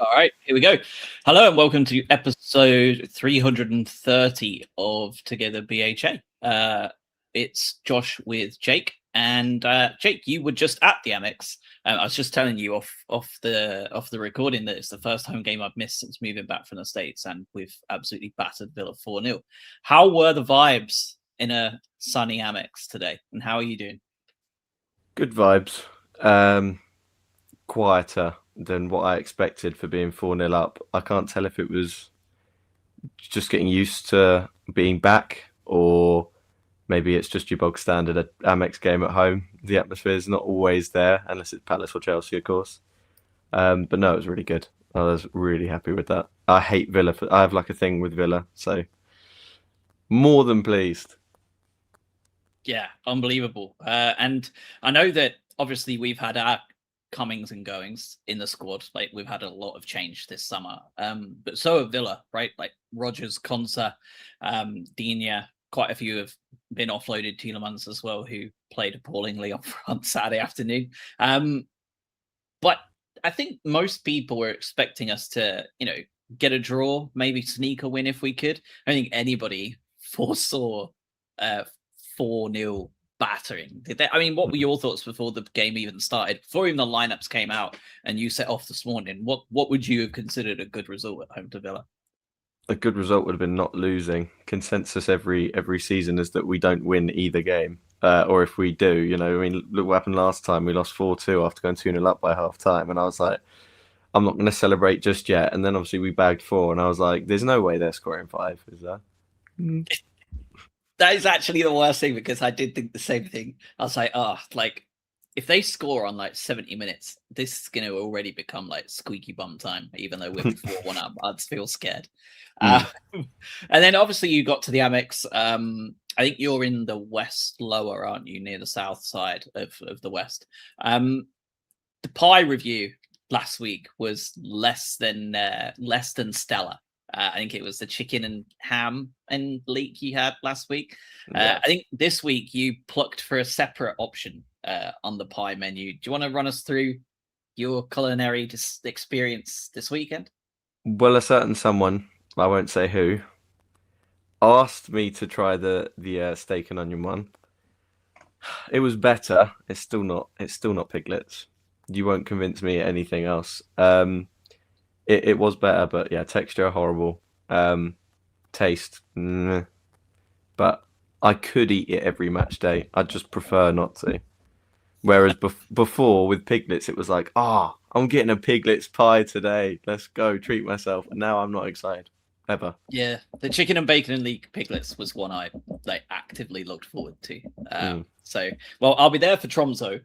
All right, here we go. Hello and welcome to episode 330 of Together BHA. It's Josh with Jake, and Jake, you were just at the Amex. I was just telling you off the recording that it's the first home game I've missed since moving back from the States, and we've absolutely battered Villa 4-0. How were the vibes in a sunny Amex today, and how are you doing? Good vibes. Quieter than what I expected for being 4-0 up. I can't tell if it was just getting used to being back or maybe it's just your bog standard Amex game at home. The atmosphere is not always there unless it's Palace or Chelsea, of course. But no, it was really good. I was really happy with that. I hate Villa. I have like a thing with Villa, so more than pleased. Yeah, unbelievable. And I know that obviously we've had our comings and goings in the squad. Like we've had a lot of change this summer. But so have Villa, right? Like Rogers, Konsa, Digne, quite a few have been offloaded. Tielemans as well, who played appallingly on Saturday afternoon. But I think most people were expecting us to, get a draw, maybe sneak a win if we could. I don't think anybody foresaw 4-0 battering. Did they? I mean, what were your thoughts before the game even started? Before even the lineups came out and you set off this morning, what would you have considered a good result at home to Villa? A good result would have been not losing. Consensus every season is that we don't win either game. Or if we do, I mean, look what happened last time. We lost 4-2 after going 2-0 up by half time. And I was like, I'm not going to celebrate just yet. And then obviously we bagged 4. And I was like, there's no way they're scoring 5, is there? That is actually the worst thing because I did think the same thing. I was like, if they score on like 70 minutes, this is going to already become like squeaky bum time, even though we're 4-1 up. I'd feel scared. And then obviously you got to the Amex. I think you're in the west lower, aren't you, near the south side of the west. The pie review last week was less than stellar. I think it was the chicken and ham and leek you had last week. Yeah. I think this week you plucked for a separate option on the pie menu. Do you want to run us through your culinary experience this weekend? Well, a certain someone, I won't say who, asked me to try the steak and onion one. It was better. It's still not piglets. You won't convince me anything else. It was better, but yeah, texture horrible. Taste, but I could eat it every match day. I'd just prefer not to. Whereas before with piglets, it was like, I'm getting a piglets pie today. Let's go treat myself. And now I'm not excited ever. Yeah, the chicken and bacon and leek piglets was one I actively looked forward to. So, well, I'll be there for Tromso.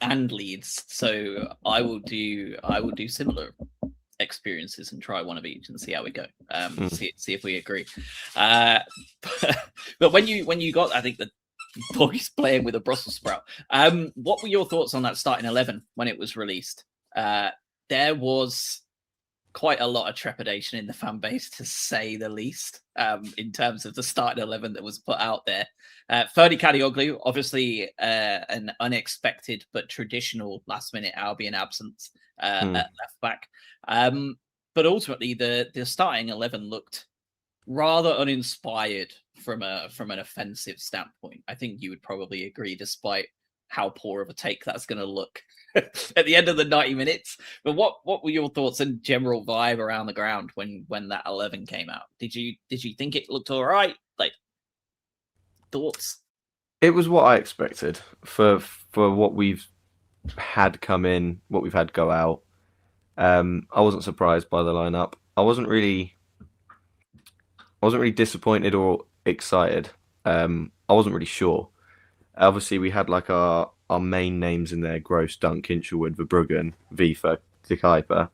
And Leeds, so I will do similar experiences and try one of each and see how we go. See if we agree. But when you got, I think the boys playing with a Brussels sprout. What were your thoughts on that starting 11 when it was released? There was quite a lot of trepidation in the fan base, to say the least, in terms of the starting 11 that was put out there. Ferdy Kadioglu, obviously an unexpected but traditional last-minute Albion absence at left back. But ultimately, the starting 11 looked rather uninspired from an offensive standpoint. I think you would probably agree, despite how poor of a take that's going to look at the end of the 90 minutes. But what were your thoughts and general vibe around the ground when that 11 came out? Did you think it looked all right? Like, thoughts? It was what I expected for what we've had come in, what we've had go out. I wasn't surprised by the lineup. I wasn't really disappointed or excited. I wasn't really sure. Obviously, we had like our main names in there: Gross, Dunk, Hinchelwood, Verbruggen, Vifa, De Kuiper.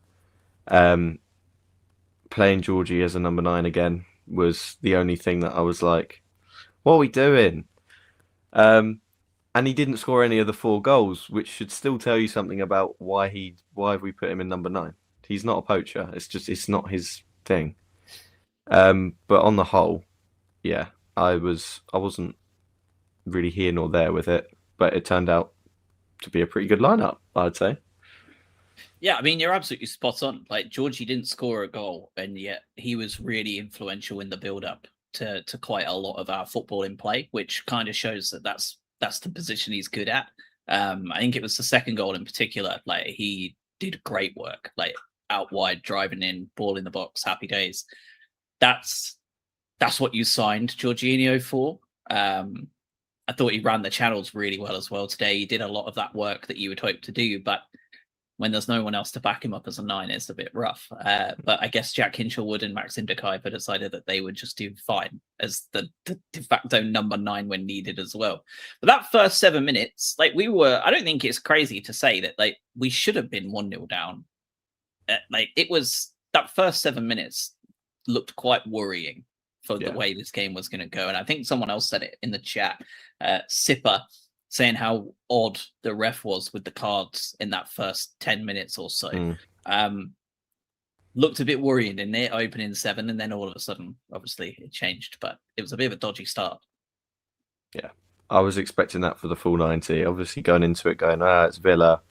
Playing Georgie as a number 9 again was the only thing that I was like, what are we doing? And he didn't score any of the 4 goals, which should still tell you something about why we put him in number 9. He's not a poacher. It's not his thing. But on the whole, yeah, I wasn't really here nor there with it, but it turned out to be a pretty good lineup, I'd say. Yeah, I mean, you're absolutely spot on. Like, Georgie didn't score a goal, and yet he was really influential in the build-up to quite a lot of our football in play, which kind of shows that that's the position he's good at. I think it was the second goal in particular. Like, he did great work, like out wide, driving in, ball in the box, happy days. That's what you signed Jorginho for. I thought he ran the channels really well as well today. He did a lot of that work that you would hope to do, but when there's no one else to back him up as a 9, it's a bit rough. But I guess Jack Hinshelwood and Maxim de Kuiper decided that they would just do fine as the de facto number 9 when needed as well. But that first 7 minutes, like I don't think it's crazy to say that like we should have been 1-0 down. Like it was that first 7 minutes looked quite worrying for the way this game was going to go. And I think someone else said it in the chat, Sipper, saying how odd the ref was with the cards in that first 10 minutes or so. Looked a bit worrying in it, opening 7, and then all of a sudden, obviously, it changed. But it was a bit of a dodgy start. Yeah, I was expecting that for the full 90. Obviously, going into it, it's Villa.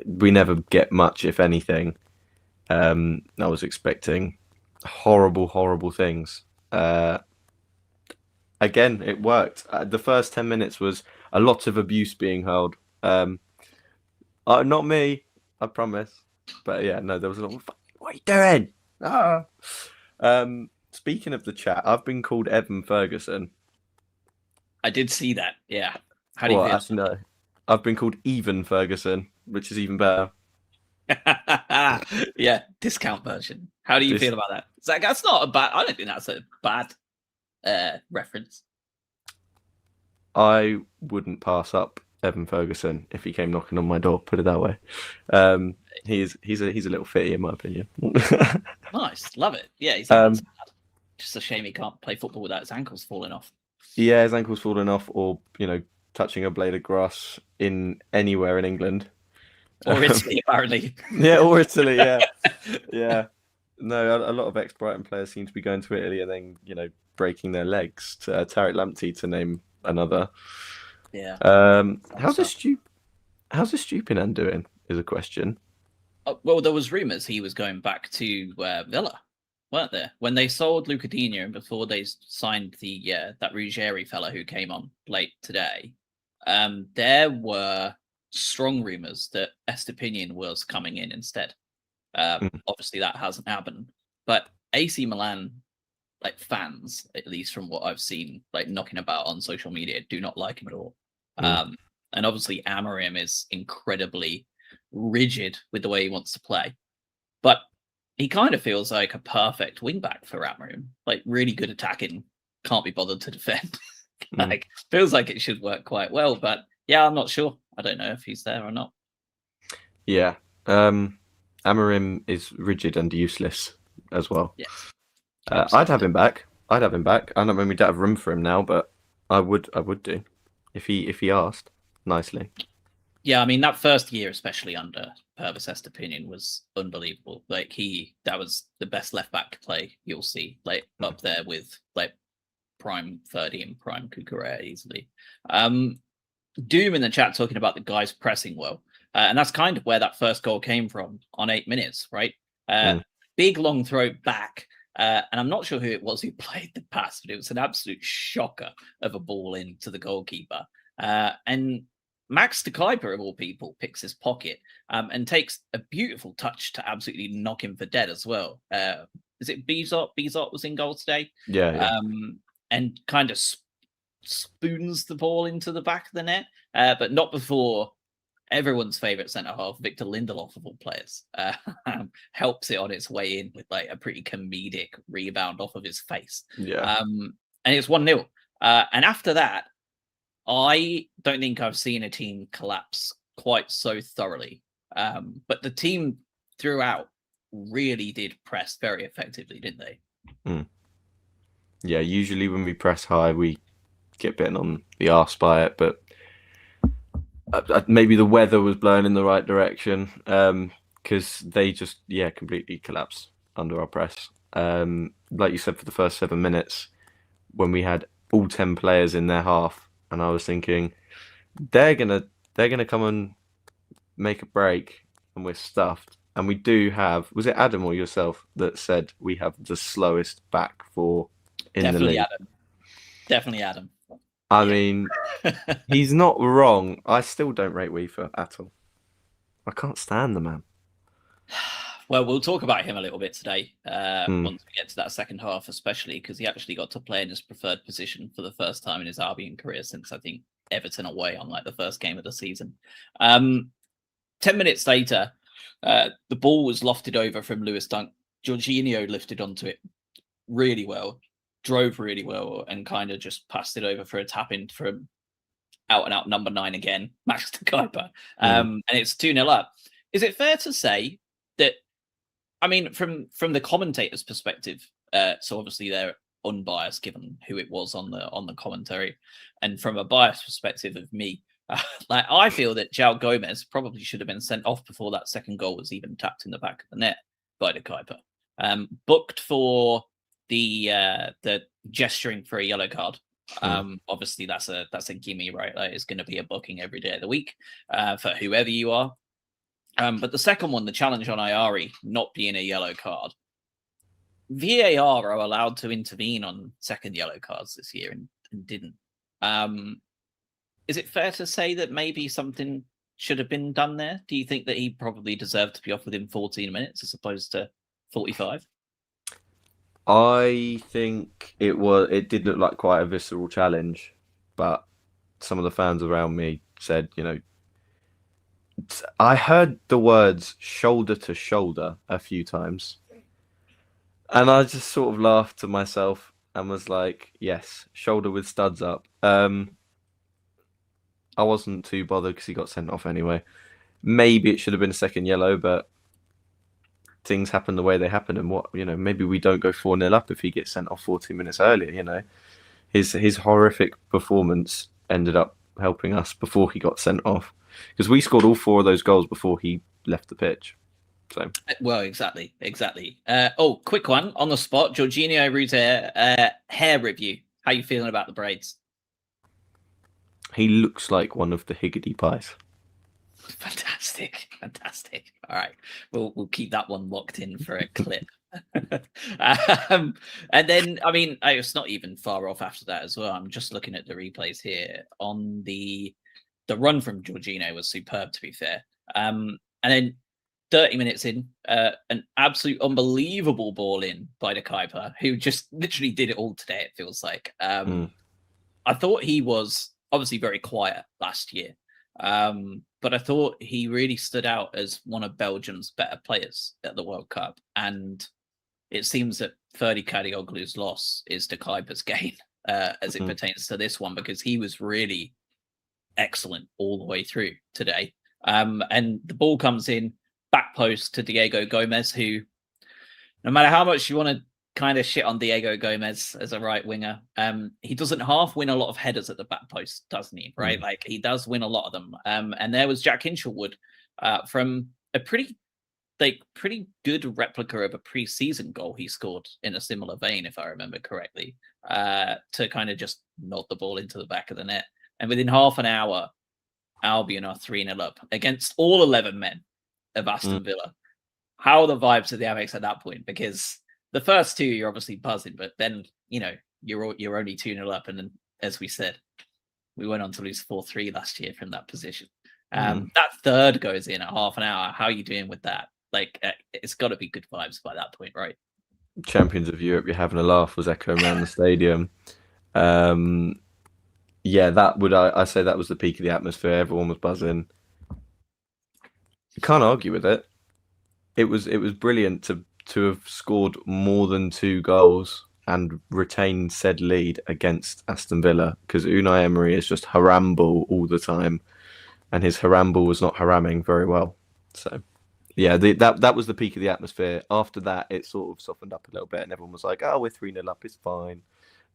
We never get much, if anything. I was expecting horrible, horrible things. Again, it worked. The first 10 minutes was a lot of abuse being hurled. Not me, I promise. But yeah, no, there was a lot of, what are you doing? Ah. Speaking of the chat, I've been called Evan Ferguson. I did see that, yeah. How do you feel? No, I've been called Even Ferguson, which is even better. Yeah, discount version. How do you feel about that? Zach, that's not a bad, I don't think that's a bad reference. I wouldn't pass up Evan Ferguson if he came knocking on my door. Put it that way. He's a little fitty in my opinion. Nice, love it. Yeah, he's just a shame he can't play football without his ankles falling off. Yeah, his ankles falling off, or touching a blade of grass in anywhere in England, or Italy apparently. Yeah, or Italy. Yeah, yeah. No, a lot of ex-Brighton players seem to be going to Italy and then breaking their legs. Tariq Lamptey, to name another. Yeah. How's the Stupinan doing? Is a question. Well, there was rumours he was going back to Villa, weren't there? When they sold Lucadinho and before they signed that Ruggieri fella who came on late today, there were strong rumours that Estepinian was coming in instead. Obviously, that hasn't happened, but AC Milan, like fans, at least from what I've seen, like knocking about on social media, do not like him at all. And obviously, Amorim is incredibly rigid with the way he wants to play, but he kind of feels like a perfect wingback for Amorim. Like really good attacking, can't be bothered to defend. Like feels like it should work quite well, but yeah, I'm not sure. I don't know if he's there or not. Yeah. Amorim is rigid and useless as well. Yes. I'd have him back. I don't know, we don't have room for him now, but I would do if he asked nicely. Yeah, I mean that first year, especially under Purvis Estepinian, was unbelievable. Like that was the best left back play you'll see, like up there with like prime 30 and prime Cucurella easily. Doom in the chat talking about the guys pressing well. And that's kind of where that first goal came from on 8 minutes, right? Big long throw back. And I'm not sure who it was who played the pass, but it was an absolute shocker of a ball into the goalkeeper. And Max de Kuiper, of all people, picks his pocket and takes a beautiful touch to absolutely knock him for dead as well. Is it Bizot? Bizot was in goal today. Yeah. And kind of spoons the ball into the back of the net, but not before everyone's favorite centre half, Victor Lindelof of all players, helps it on its way in with like a pretty comedic rebound off of his face. Yeah. And it's 1-0. And after that, I don't think I've seen a team collapse quite so thoroughly. But the team throughout really did press very effectively, didn't they? Yeah, usually when we press high, we get bitten on the arse by it, but maybe the weather was blowing in the right direction because they just completely collapsed under our press. Like you said, for the first 7 minutes, when we had all 10 players in their half, and I was thinking they're gonna come and make a break, and we're stuffed. And we do have, was it Adam or yourself that said we have the slowest back four in the Definitely league? Adam. Definitely Adam. I Yeah. mean, he's not wrong. I still don't rate Weaver at all. I can't stand the man. Well, we'll talk about him a little bit today Mm. once we get to that second half, especially because he actually got to play in his preferred position for the first time in his Albion career since, I think, Everton away on like the first game of the season. 10 minutes later, the ball was lofted over from Lewis Dunk. Jorginho lifted onto it really well, drove really well, and kind of just passed it over for a tap in from out and out number 9 again, Max de Kuiper. And it's 2-0 up. Is it fair to say that, I mean, from the commentator's perspective, so obviously they're unbiased given who it was on the commentary, and from a biased perspective of me, like I feel that João Gomez probably should have been sent off before that second goal was even tapped in the back of the net by de Kuiper. Booked for the gesturing for a yellow card. Obviously that's a gimme, right? Like, it's going to be a booking every day of the week for whoever you are. But the second one, the challenge on Ayari not being a yellow card, VAR are allowed to intervene on second yellow cards this year and didn't. Is it fair to say that maybe something should have been done there? Do you think that he probably deserved to be off within 14 minutes as opposed to 45? I think it did look like quite a visceral challenge, but some of the fans around me said, I heard the words shoulder to shoulder a few times. And I just sort of laughed to myself and was like, yes, shoulder with studs up. I wasn't too bothered because he got sent off anyway. Maybe it should have been a second yellow, but things happen the way they happen. And maybe we don't go 4-0 up if he gets sent off 14 minutes earlier. His horrific performance ended up helping us before he got sent off, because we scored all 4 of those goals before he left the pitch. So, well, exactly. Quick one on the spot. Jorginho Rudiger, hair review. How you feeling about the braids? he looks like one of the Higgity pies. Fantastic. All right, we'll keep that one locked in for a clip. And then, I mean, it's not even far off after that as well. I'm just looking at the replays here. On the run from Jorginho was superb, to be fair. And then 30 minutes in, an absolute unbelievable ball in by de Kuiper, who just literally did it all today, it feels like. I thought he was obviously very quiet last year, but I thought he really stood out as one of Belgium's better players at the World Cup. And it seems that Ferdi Kadioglu's loss is de Kuiper's gain as it pertains to this one, because he was really excellent all the way through today. And the ball comes in, back post to Diego Gomez, who, no matter how much you want to kind of shit on Diego Gomez as a right winger, he doesn't half win a lot of headers at the back post, doesn't he? Right? Like, he does win a lot of them. And there was Jack Hinchelwood from a pretty good replica of a pre-season goal he scored in a similar vein, if I remember correctly, to kind of just nod the ball into the back of the net. And within half an hour, Albion are 3-0 up against all 11 men of Aston Villa. How are the vibes at the Amex at that point? Because the first two, you're obviously buzzing, but then, you're only 2-0 up. And then, as we said, we went on to lose 4-3 last year from that position. That third goes in at half an hour. How are you doing with that? Like, it's got to be good vibes by that point, right? Champions of Europe, you're having a laugh, was echoing around the stadium. Yeah, I say that was the peak of the atmosphere. Everyone was buzzing. You can't argue with it. It was brilliant to have scored more than 2 goals and retain said lead against Aston Villa, because Unai Emery is just haramble all the time, and his haramble was not haramming very well. So, yeah, that was the peak of the atmosphere. After that, it sort of softened up a little bit, and everyone was like, "Oh, we're 3-0 up, it's fine." And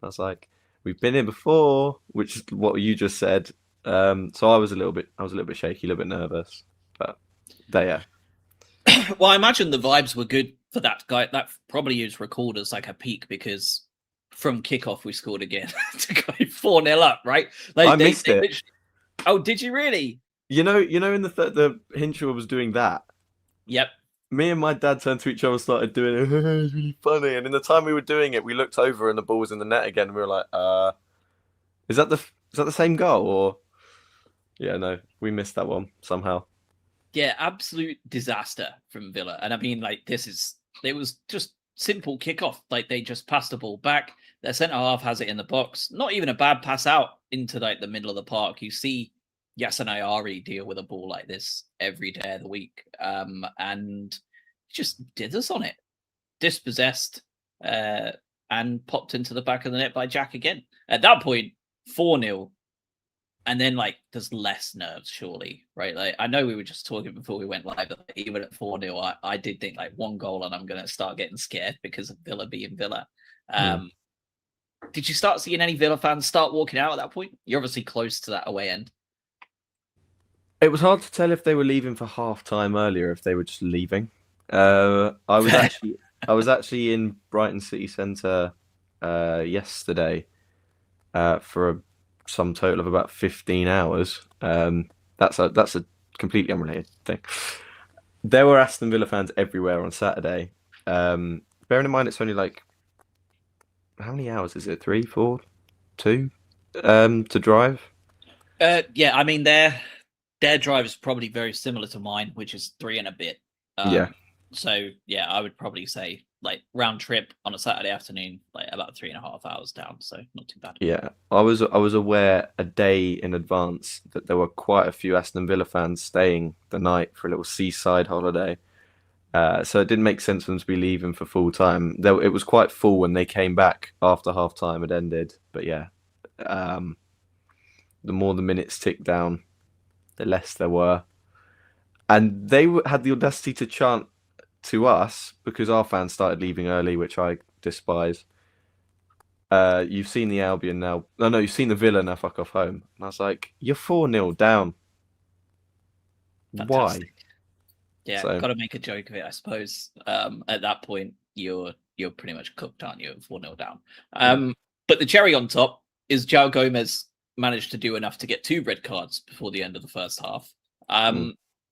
I was like, "We've been here before," which is what you just said. So I was a little bit shaky, a little bit nervous, but yeah. Well, I imagine the vibes were good for that guy. That probably is recorded as like a peak, because from kickoff we scored again to go 4-0 up, right? Like, I missed it. Oh, did you really? In the Hinchel was doing that, Yep. Me and my dad turned to each other, started doing it. It was really funny. And in the time we were doing it, we looked over and the ball was in the net again. And we were like, is that the same goal? Or yeah, no, we missed that one somehow. Yeah, absolute disaster from Villa. And I mean, like, it was just simple kickoff. Like, they just passed the ball back. Their centre half has it in the box. Not even a bad pass out into like the middle of the park. You see Yasin Ayari deal with a ball like this every day of the week. And just did us on it. Dispossessed and popped into the back of the net by Jack again. At that point, 4-0. And then, like, there's less nerves, surely, right? Like, I know we were just talking before we went live, but even at 4-0, I did think, like, one goal and I'm going to start getting scared because of Villa being Villa. Did you start seeing any Villa fans start walking out at that point? You're obviously close to that away end. It was hard to tell if they were leaving for half time earlier, if they were just leaving. I was actually in Brighton City Centre yesterday for some total of about 15 hours. That's a completely unrelated thing. There were Aston Villa fans everywhere on Saturday. Bearing in mind it's only like, how many hours is it? 3, 4, 2 to drive? Yeah, I mean, their drive is probably very similar to mine, which is 3 and a bit. Yeah. So yeah, I would probably say like round trip on a Saturday afternoon, like about 3.5 hours down. So not too bad. Yeah, I was aware a day in advance that there were quite a few Aston Villa fans staying the night for a little seaside holiday. So it didn't make sense for them to be leaving for full time. It was quite full when they came back after half time had ended. But yeah, the more the minutes ticked down, the less there were. And they had the audacity to chant to us because our fans started leaving early, which I despise. You've seen the Albion now. No, you've seen the Villa now. Fuck off home. And I was like, you're 4-0 down. Fantastic. Why? Yeah, So, got to make a joke of it, I suppose. At that point, you're pretty much cooked, aren't you? 4-0 down. But the cherry on top is João Gomez managed to do enough to get 2 red cards before the end of the first half.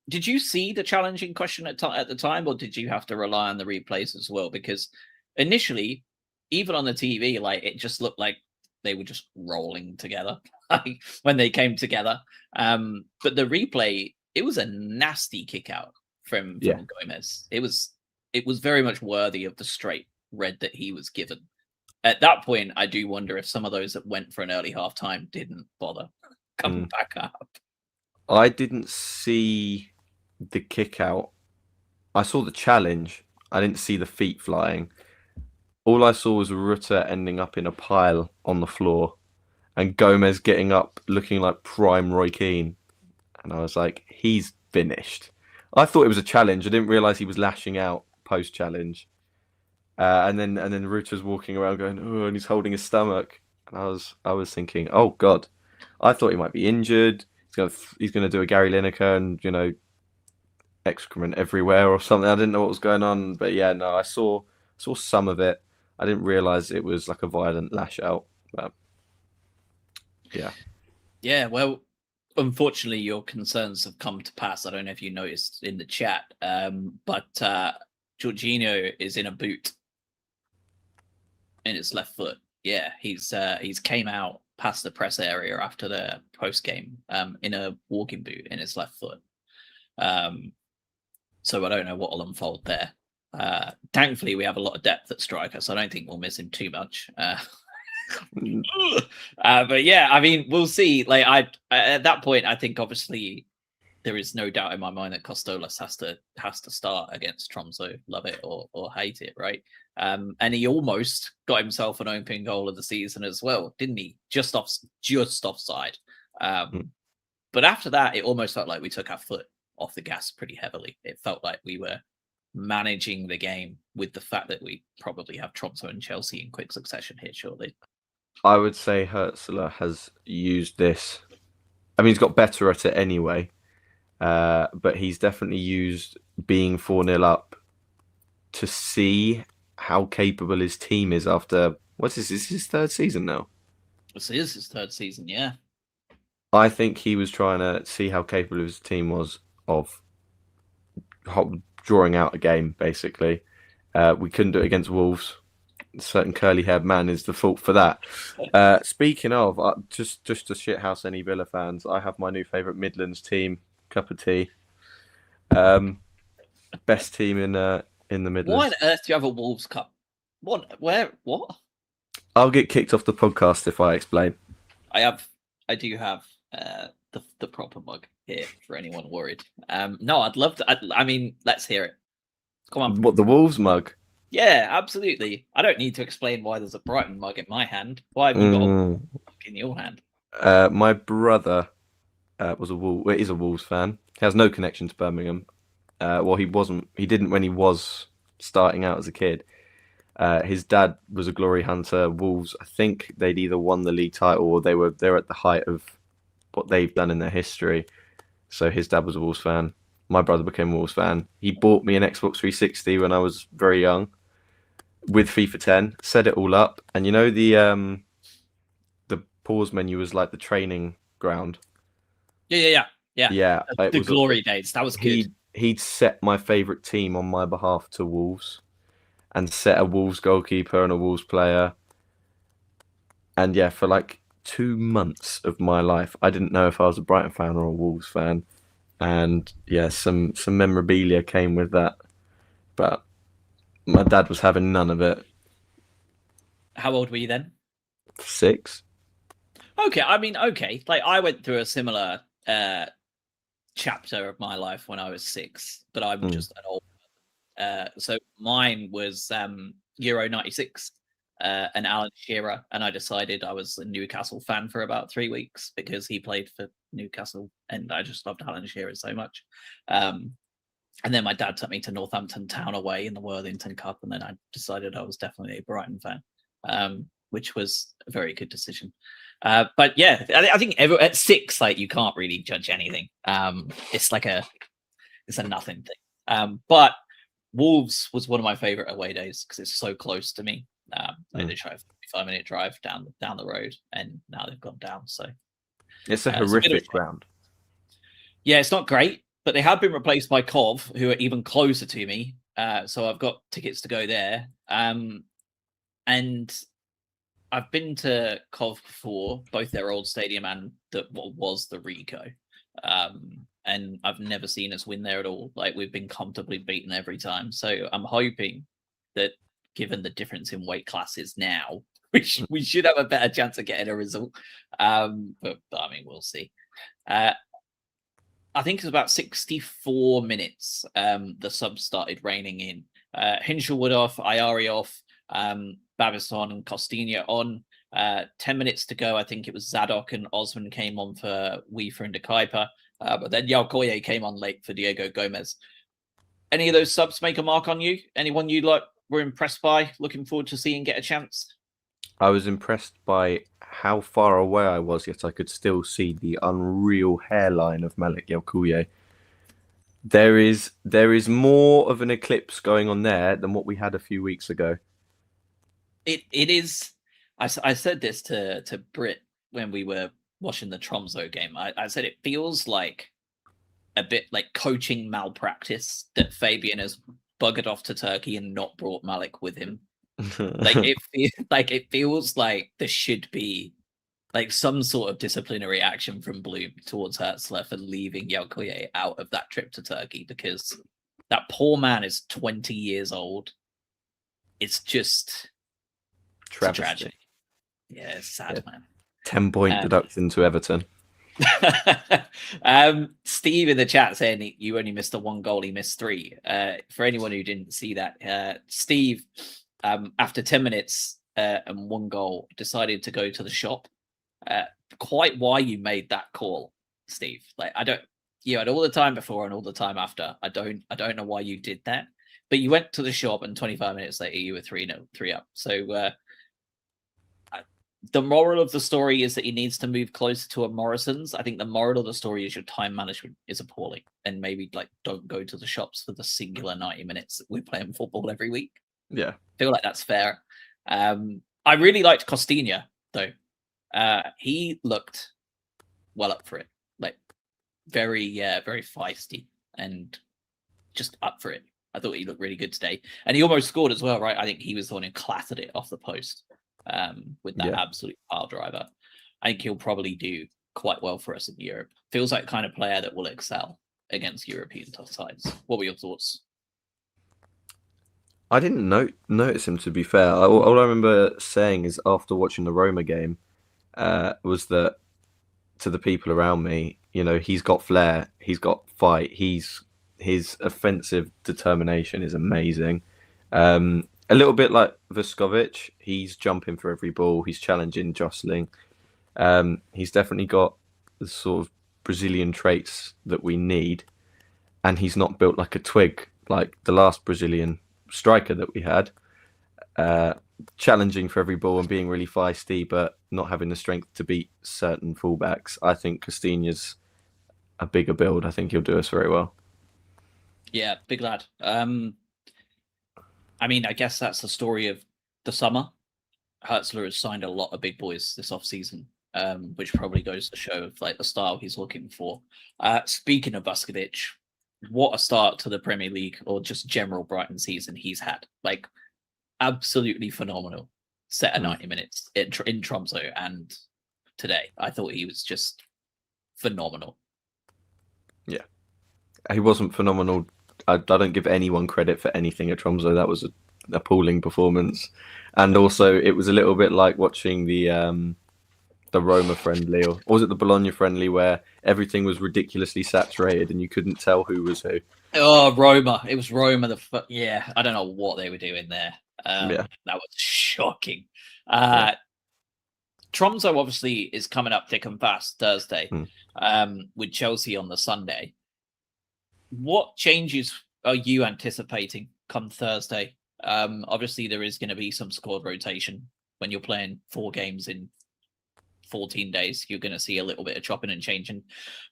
Did you see the challenging question at the time, or did you have to rely on the replays as well? Because initially, even on the TV, like, it just looked like they were just rolling together like, when they came together. But the replay, it was a nasty kick out from Gomez. It was very much worthy of the straight red that he was given. At that point, I do wonder if some of those that went for an early half time didn't bother coming back up. I didn't see the kick out. I saw the challenge. I didn't see the feet flying. All I saw was Rutter ending up in a pile on the floor and Gomez getting up looking like prime Roy Keane. And I was like, he's finished. I thought it was a challenge. I didn't realise he was lashing out post-challenge. And then Rutter's walking around going, oh, and he's holding his stomach. And I was thinking, oh, God. I thought he might be injured. He's gonna do a Gary Lineker and, excrement everywhere or something. I didn't know what was going on. But yeah, no, I saw some of it. I didn't realise it was like a violent lash out. But yeah. Yeah, well, unfortunately, your concerns have come to pass. I don't know if you noticed in the chat, but Jorginho is in a boot in his left foot. Yeah, he's came out past the press area after the post game in a walking boot in his left foot. So I don't know what will unfold there. Thankfully, we have a lot of depth at striker, so I don't think we'll miss him too much. But yeah, I mean, we'll see. Like, at that point, I think obviously there is no doubt in my mind that Costolas has to start against Tromso, love it or hate it, right? And he almost got himself an open goal of the season as well, didn't he? Just offside. But after that, it almost felt like we took our foot off the gas pretty heavily. It felt like we were managing the game with the fact that we probably have Tromso and Chelsea in quick succession here shortly. I would say Hertzler has used this. I mean, he's got better at it anyway, but he's definitely used being 4-0 up to see how capable his team is after, what's this? Is his 3rd season now? This is his 3rd season, yeah. I think he was trying to see how capable his team was of drawing out a game, basically. We couldn't do it against Wolves. A certain curly-haired man is the fault for that. Speaking of, just to shithouse any Villa fans, I have my new favourite Midlands team, cup of tea. Best team in the Midlands. Why on earth do you have a Wolves cup? What? Where? What? I'll get kicked off the podcast if I explain. I do have the proper mug here for anyone worried. No, I'd love to. I mean, let's hear it. Come on. What, the Wolves mug? Yeah, absolutely. I don't need to explain why there's a Brighton mug in my hand. Why have you got a mug in your hand? My brother is a Wolves fan. He has no connection to Birmingham. Well, he wasn't. He didn't when he was starting out as a kid. His dad was a glory hunter. Wolves, I think they'd either won the league title or they're at the height of what they've done in their history. So his dad was a Wolves fan. My brother became a Wolves fan. He bought me an Xbox 360 when I was very young with FIFA 10, set it all up. And you know the pause menu was like the training ground. Yeah. The glory days. That was good. He'd set my favourite team on my behalf to Wolves and set a Wolves goalkeeper and a Wolves player. And yeah, for like 2 months of my life, I didn't know if I was a Brighton fan or a Wolves fan. And yeah, some memorabilia came with that. But my dad was having none of it. How old were you then? 6. Okay, I mean, okay. Like, I went through a similar chapter of my life when I was 6, but I'm just an old. So mine was Euro 96 and Alan Shearer, and I decided I was a Newcastle fan for about 3 weeks because he played for Newcastle, and I just loved Alan Shearer so much. And then my dad took me to Northampton Town away in the Worthington Cup, and then I decided I was definitely a Brighton fan, which was a very good decision. But yeah, I think at 6, like, you can't really judge anything. It's a nothing thing. But Wolves was one of my favorite away days because it's so close to me. They try a 45-minute drive down the road, and now they've gone down. So it's a horrific ground. Yeah, it's not great, but they have been replaced by Cov, who are even closer to me. So I've got tickets to go there. And I've been to Cov before, both their old stadium and what was the Rico. And I've never seen us win there at all. Like, we've been comfortably beaten every time. So I'm hoping that, given the difference in weight classes now, we should have a better chance of getting a result. But I mean, we'll see. I think it's about 64 minutes. The subs started raining in. Hinshelwood off, Ayari off, Babison and Costinha on. 10 minutes to go. I think it was Zadok and Osman came on for Weaver and De Kuyper. But then Yalkoye came on late for Diego Gomez. Any of those subs make a mark on you? Anyone you were impressed by? Looking forward to seeing get a chance? I was impressed by how far away I was, yet I could still see the unreal hairline of Malik Yalkoye. There is more of an eclipse going on there than what we had a few weeks ago. It is. I said this to Britt when we were watching the Tromso game. I said it feels like a bit like coaching malpractice that Fabian has buggered off to Turkey and not brought Malik with him. It feels like there should be like some sort of disciplinary action from Bloom towards Hertzler for leaving Yalkoye out of that trip to Turkey, because that poor man is 20 years old. It's just tragic. Yeah, it's sad, man. 10-point deduction to Everton. Steve in the chat saying you only missed the 1 goal, he missed 3. For anyone who didn't see that, Steve, after 10 minutes and 1 goal, decided to go to the shop. Quite why you made that call, Steve. Like, you had all the time before and all the time after. I don't know why you did that, but you went to the shop and 25 minutes later you were 3 up. So the moral of the story is that he needs to move closer to a Morrison's. I think the moral of the story is your time management is appalling, and maybe don't go to the shops for the singular 90 minutes that we're playing football every week. Yeah, I feel like that's fair. I really liked Costinha though. He looked well up for it, like very feisty and just up for it. I thought he looked really good today, and he almost scored as well, right? I think he was the one who clattered it off the post with that Yeah. absolute pile driver. I think he'll probably do quite well for us in Europe. Feels like the kind of player that will excel against European tough sides. What were your thoughts? I didn't notice him, to be fair. All I remember saying is after watching the Roma game was that to the people around me, he's got flair, he's got fight, his offensive determination is amazing. A little bit like Vuskovic, he's jumping for every ball, he's challenging, jostling. He's definitely got the sort of Brazilian traits that we need, and he's not built like a twig like the last Brazilian striker that we had. Challenging for every ball and being really feisty, but not having the strength to beat certain fullbacks. I think Castinha's a bigger build. I think he'll do us very well. Yeah, big lad. I mean, I guess that's the story of the summer. Hertzler has signed a lot of big boys this off-season, which probably goes to show of like the style he's looking for. Speaking of Vuskovic, what a start to the Premier League or just general Brighton season he's had. Like, absolutely phenomenal. Set of 90 minutes in Tromso, and today I thought he was just phenomenal. Yeah, he wasn't phenomenal. I don't give anyone credit for anything at Tromso. That was an appalling performance, and also it was a little bit like watching the Roma friendly, or was it the Bologna friendly, where everything was ridiculously saturated and you couldn't tell who was who. Oh, Roma! It was Roma. Yeah, I don't know what they were doing there. That was shocking. Tromso obviously is coming up thick and fast Thursday, with Chelsea on the Sunday. What changes are you anticipating come Thursday? Obviously, there is going to be some squad rotation when you're playing 4 games in 14 days. You're going to see a little bit of chopping and changing.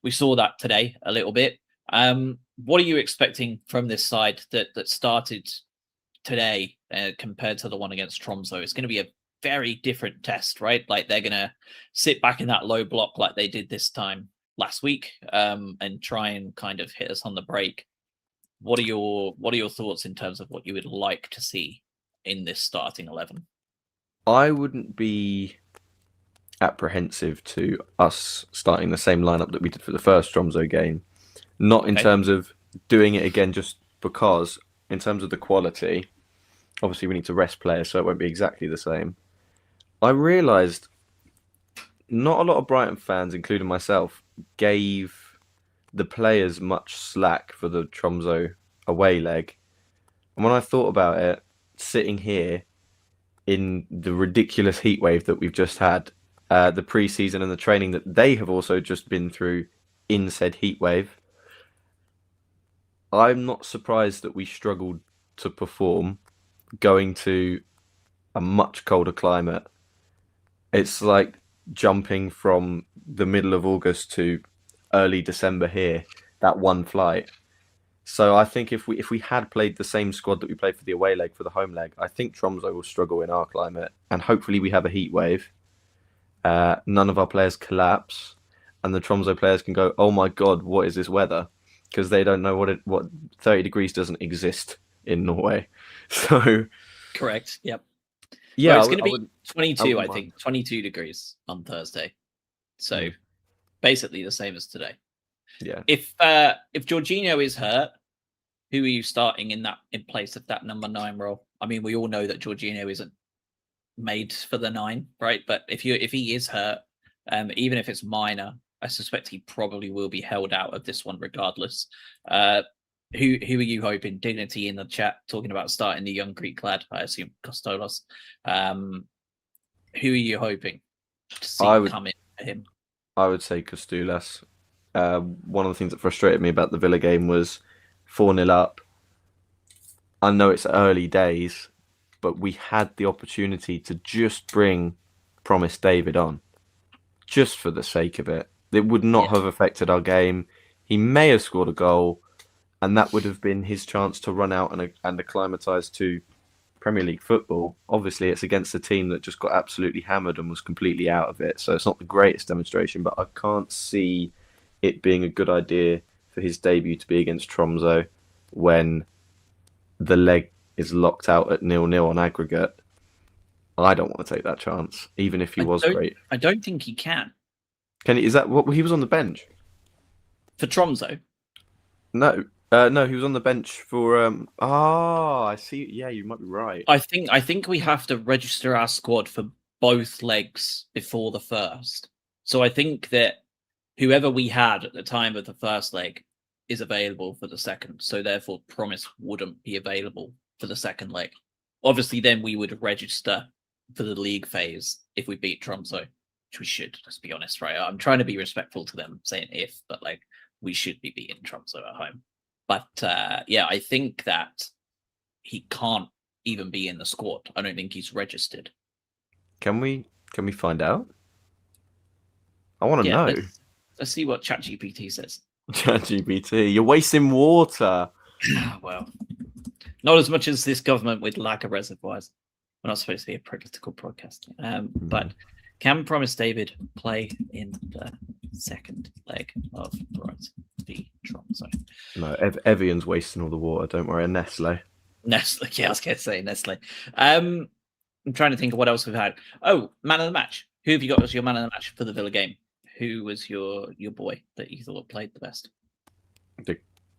We saw that today a little bit. What are you expecting from this side that started today compared to the one against Tromso? It's going to be a very different test, right? Like they're going to sit back in that low block like they did this time last week, and try and kind of hit us on the break. What are your thoughts in terms of what you would like to see in this starting 11? I wouldn't be apprehensive to us starting the same lineup that we did for the first Tromso game. Not in terms of doing it again just because, in terms of the quality, obviously we need to rest players, so it won't be exactly the same. I realised not a lot of Brighton fans, including myself, gave the players much slack for the Tromso away leg. And when I thought about it, sitting here in the ridiculous heat wave that we've just had, the pre-season and the training that they have also just been through in said heat wave, I'm not surprised that we struggled to perform going to a much colder climate. It's like jumping from the middle of August to early December here, that one flight. So I think if we had played the same squad that we played for the away leg for the home leg, I think Tromso will struggle in our climate, and hopefully we have a heat wave. None of our players collapse, and the Tromso players can go, "Oh my God, what is this weather?" Because they don't know what 30 degrees doesn't exist in Norway. So correct. Yep. Yeah, well, it's going to be 22. I think 22 degrees on Thursday. So basically the same as today. Yeah. If Jorginho is hurt, who are you starting in place of that number 9 role? I mean, we all know that Jorginho isn't made for the 9, right? But if he is hurt, even if it's minor, I suspect he probably will be held out of this one regardless. Who are you hoping? Dignity in the chat talking about starting the young Greek lad. I assume Kostolos. Who are you hoping to see come in for him? I would say Kostolos. One of the things that frustrated me about the Villa game was 4-0 up. I know it's early days, but we had the opportunity to just bring Promise David on, just for the sake of it. It would not have affected our game. He may have scored a goal, and that would have been his chance to run out and acclimatise to Premier League football. Obviously, it's against a team that just got absolutely hammered and was completely out of it, so it's not the greatest demonstration, but I can't see it being a good idea for his debut to be against Tromso when the leg is locked out at 0-0 on aggregate, I don't want to take that chance, even if he was great. I don't think he can. Can he? Is that what he was on the bench for Tromso? No, no, he was on the bench for. I see. Yeah, you might be right. I think we have to register our squad for both legs before the first. So I think that whoever we had at the time of the first leg is available for the second. So therefore, Promise wouldn't be available for the second leg. Obviously, then we would register for the league phase if we beat Tromso, which we should. Let's be honest, right? I'm trying to be respectful to them, saying if, but like we should be beating Tromso at home. But yeah, I think that he can't even be in the squad. I don't think he's registered. Can we find out? I want to know. Let's see what ChatGPT says. ChatGPT, you're wasting water. Well, not as much as this government with lack of reservoirs. We're not supposed to be a political broadcast. But can Promise David play in the second leg of Bright v Tromso? No, Evian's wasting all the water. Don't worry, Nestle. Nestle, yeah, I was going to say Nestle. I'm trying to think of what else we've had. Oh, man of the match. Who have you got as your man of the match for the Villa game? Who was your boy that you thought played the best? De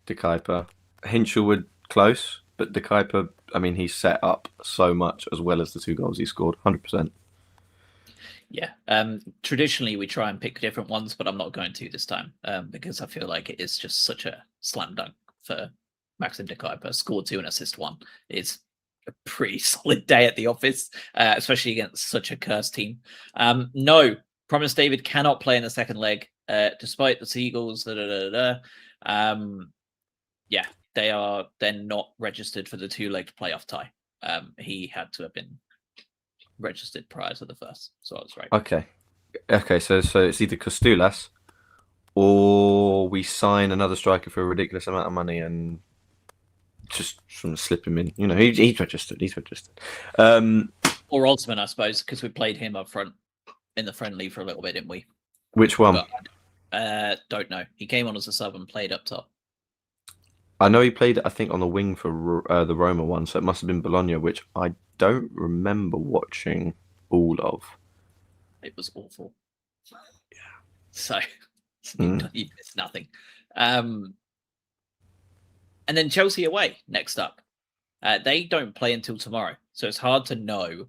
Kuyper. Hinshelwood close, but De Kuyper, I mean, he's set up so much as well as the 2 goals he scored, 100%. Yeah. Traditionally, we try and pick different ones, but I'm not going to this time because I feel like it is just such a slam dunk for Maxim De Kuyper. Scored 2 and assist 1. It's a pretty solid day at the office, especially against such a cursed team. No, Promise David cannot play in the second leg, despite the Seagulls. Yeah, they're not registered for the 2-legged playoff tie. He had to have been registered prior to the first, so I was right. Okay, so it's either Costulas or we sign another striker for a ridiculous amount of money and just sort of slip him in. You know, he's registered. Or Osman, I suppose, because we played him up front in the friendly for a little bit, didn't we? Which one? But, don't know. He came on as a sub and played up top. I know he played, I think, on the wing for the Roma one, so it must have been Bologna, which I don't remember watching all of. It was awful. Yeah. So you missed nothing. And then Chelsea away next up. They don't play until tomorrow, so it's hard to know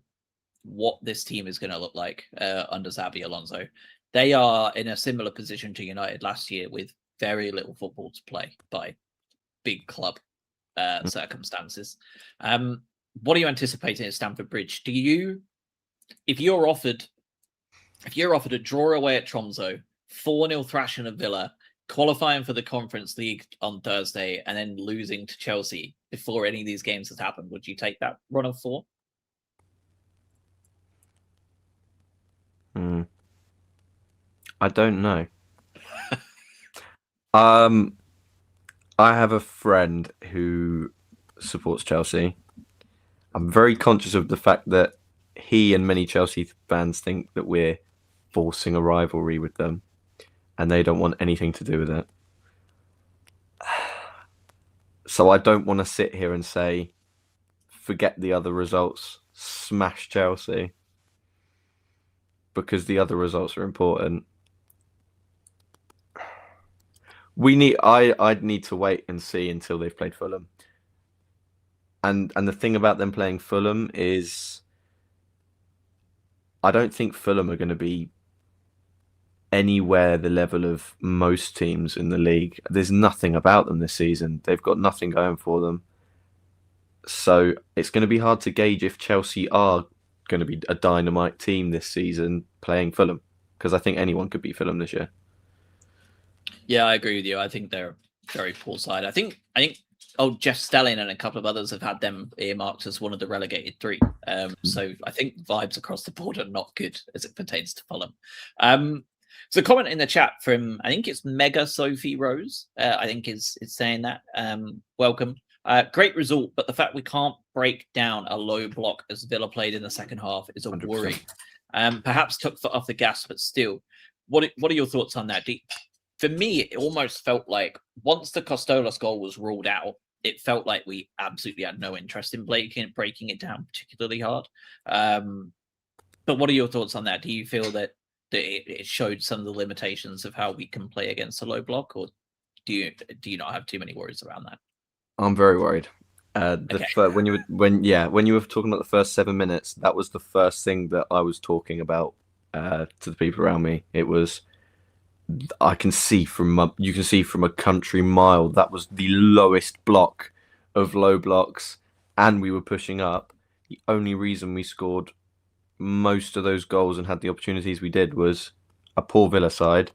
what this team is going to look like under Xabi Alonso. They are in a similar position to United last year with very little football to play by big club circumstances. What are you anticipating at Stamford Bridge? If you're offered a draw away at Tromso, 4-0 thrashing of Villa, qualifying for the Conference League on Thursday, and then losing to Chelsea before any of these games has happened, would you take that run of 4? I don't know. I have a friend who supports Chelsea. I'm very conscious of the fact that he and many Chelsea fans think that we're forcing a rivalry with them, and they don't want anything to do with it. So I don't want to sit here and say, forget the other results, smash Chelsea, because the other results are important. I'd need to wait and see until they've played Fulham. And the thing about them playing Fulham is I don't think Fulham are going to be anywhere the level of most teams in the league. There's nothing about them this season. They've got nothing going for them. So it's going to be hard to gauge if Chelsea are going to be a dynamite team this season playing Fulham, because I think anyone could beat Fulham this year. Yeah, I agree with you. I think they're a very poor side. I think Jeff Stelling and a couple of others have had them earmarked as one of the relegated 3. So I think vibes across the board are not good as it pertains to Fulham. So comment in the chat from, I think it's Mega Sophie Rose, I think is saying that. Welcome. Great result, but the fact we can't break down a low block as Villa played in the second half is a 100%. Worry. Perhaps took foot off the gas, but still. What are your thoughts on that? For me, it almost felt like once the Costolas goal was ruled out, it felt like we absolutely had no interest in breaking it down particularly hard. But what are your thoughts on that? Do you feel that it showed some of the limitations of how we can play against a low block, or do you not have too many worries around that? I'm very worried. Okay. When you were talking about the first 7 minutes, that was the first thing that I was talking about to the people around me. It was you can see from a country mile that was the lowest block of low blocks, and we were pushing up. The only reason we scored most of those goals and had the opportunities we did was a poor Villa side,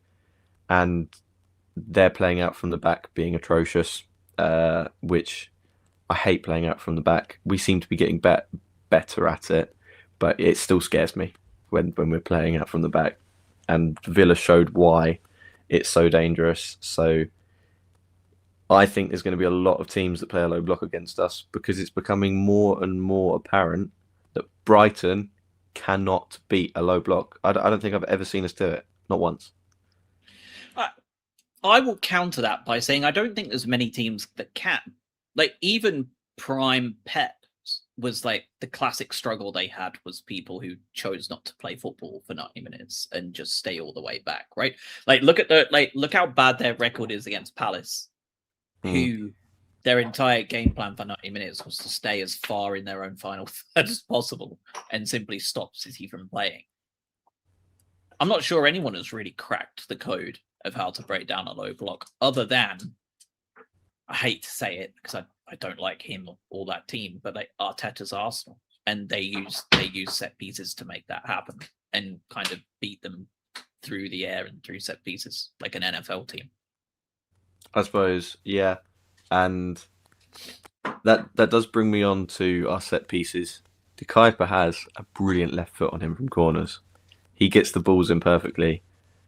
and they're playing out from the back being atrocious, which I hate playing out from the back. We seem to be getting better at it, but it still scares me when we're playing out from the back. And Villa showed why it's so dangerous. So I think there's going to be a lot of teams that play a low block against us, because it's becoming more and more apparent that Brighton cannot beat a low block. I don't think I've ever seen us do it. Not once. I will counter that by saying I don't think there's many teams that can. Like, even prime Pep was like the classic struggle they had was people who chose not to play football for 90 minutes and just stay all the way back, right? Like, look how bad their record is against Palace, who their entire game plan for 90 minutes was to stay as far in their own final third as possible and simply stop City from playing. I'm not sure anyone has really cracked the code of how to break down a low block, other than, I hate to say it because I don't like him or that team, but like Arteta's Arsenal, and they use set pieces to make that happen and kind of beat them through the air and through set pieces like an NFL team. I suppose, yeah, and that does bring me on to our set pieces. De Kuyper has a brilliant left foot on him from corners. He gets the balls in perfectly.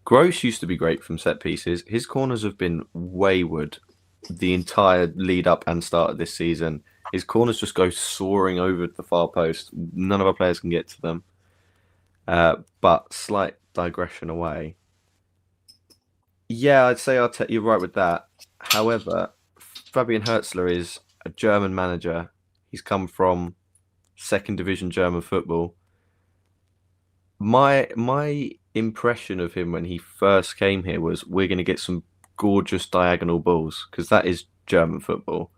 Gross used to be great from set pieces. His corners have been wayward the entire lead up and start of this season. His corners just go soaring over the far post. None of our players can get to them. But slight digression away. Yeah, I'd say you're right with that. However, Fabian Hürzeler is a German manager. He's come from second division German football. My impression of him when he first came here was, we're going to get some gorgeous diagonal balls, because that is German football.